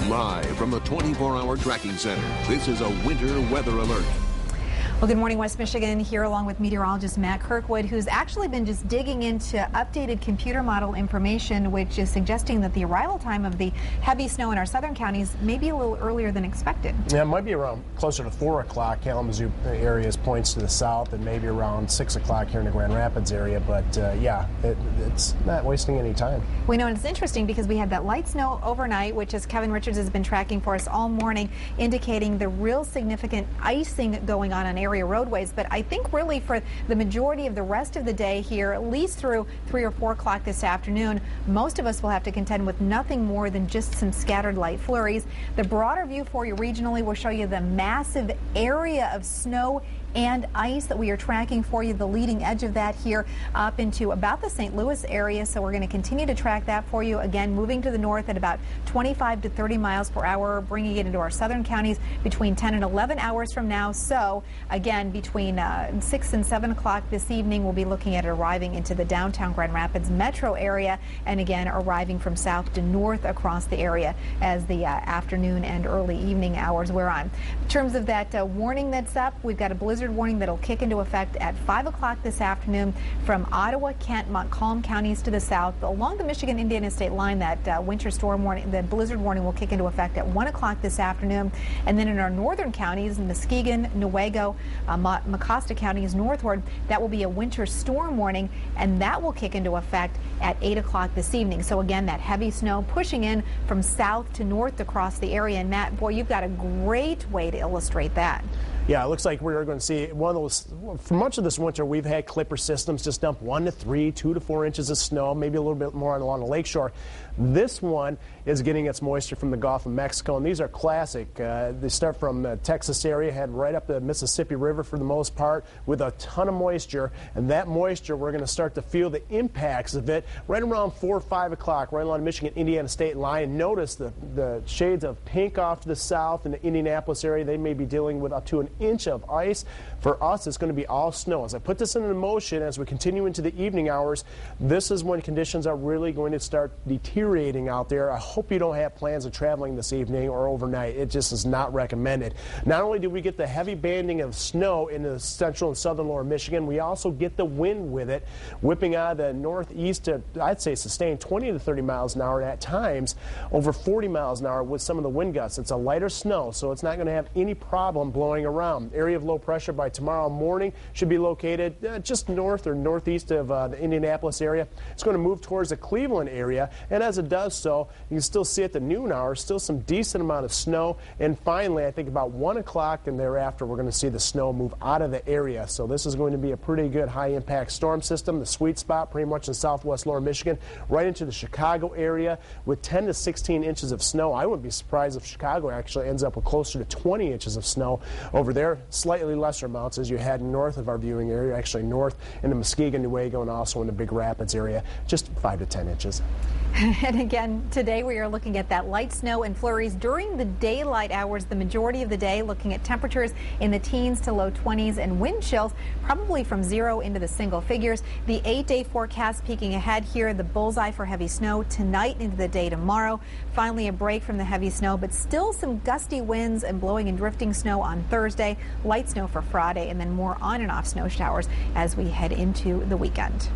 Live from the 24-hour tracking center, this is a winter weather alert. Well, good morning, West Michigan, here along with meteorologist Matt Kirkwood, who's actually been just digging into updated computer model information, which is suggesting that the arrival time of the heavy snow in our southern counties may be a little earlier than expected. Yeah, it might be around closer to 4 o'clock. Kalamazoo areas points to the south, and maybe around 6 o'clock here in the Grand Rapids area. But yeah, it's not wasting any time. We know, and it's interesting because we had that light snow overnight, which, as Kevin Richards has been tracking for us all morning, indicating the real significant icing going on area roadways. But I think really for the majority of the rest of the day here, at least through 3 or 4 o'clock this afternoon, most of us will have to contend with nothing more than just some scattered light flurries. The broader view for you regionally will show you the massive area of snow and ice that we are tracking for you, the leading edge of that here up into about the St. Louis area. So we're going to continue to track that for you. Again, moving to the north at about 25 to 30 miles per hour, bringing it into our southern counties between 10 and 11 hours from now. So again, between 6 and 7 o'clock this evening, we'll be looking at arriving into the downtown Grand Rapids metro area, and again arriving from south to north across the area as the afternoon and early evening hours wear on. In terms of that warning that's up, we've got a blizzard warning that'll kick into effect at 5 o'clock this afternoon from Ottawa, Kent, Montcalm counties to the south. Along the Michigan-Indiana state line, that winter storm warning, the blizzard warning, will kick into effect at 1 o'clock this afternoon. And then in our northern counties, Muskegon, Newaygo, Mecosta counties northward, that will be a winter storm warning, and that will kick into effect at 8 o'clock this evening. So again, that heavy snow pushing in from south to north across the area. And Matt, boy, you've got a great way to illustrate that. Yeah, it looks like we're going to see one of those. For much of this winter, we've had clipper systems just dump 1 to 3, 2 to 4 inches of snow, maybe a little bit more along the lakeshore. This one is getting its moisture from the Gulf of Mexico, and these are classic. They start from the Texas area, head right up the Mississippi River for the most part, with a ton of moisture. And that moisture, we're going to start to feel the impacts of it right around 4 or 5 o'clock, right along the Michigan-Indiana state line. Notice the shades of pink off to the south in the Indianapolis area. They may be dealing with up to an inch of ice. For us, it's going to be all snow. As I put this into motion, as we continue into the evening hours, this is when conditions are really going to start deteriorating out there. I hope you don't have plans of traveling this evening or overnight. It just is not recommended. Not only do we get the heavy banding of snow in the central and southern lower Michigan, we also get the wind with it, whipping out of the northeast to, I'd say, sustained 20 to 30 miles an hour, and at times over 40 miles an hour with some of the wind gusts. It's a lighter snow, so it's not going to have any problem blowing around. Area of low pressure by tomorrow morning should be located just north or northeast of the Indianapolis area. It's going to move towards the Cleveland area, and as it does so, you can still see at the noon hour still some decent amount of snow. And finally, I think about 1 o'clock and thereafter, we're going to see the snow move out of the area. So this is going to be a pretty good high-impact storm system. The sweet spot pretty much in southwest lower Michigan, right into the Chicago area with 10 to 16 inches of snow. I wouldn't be surprised if Chicago actually ends up with closer to 20 inches of snow over there. Slightly lesser amounts as you head north of our viewing area, actually north into Muskegon, Newaygo, and also in the Big Rapids area, just 5 to 10 inches. And again, today we are looking at that light snow and flurries during the daylight hours, the majority of the day, looking at temperatures in the teens to low 20s and wind chills probably from 0 into the single figures. The 8-day forecast peeking ahead here, the bullseye for heavy snow tonight into the day tomorrow. Finally, a break from the heavy snow, but still some gusty winds and blowing and drifting snow on Thursday, light snow for Friday, and then more on and off snow showers as we head into the weekend.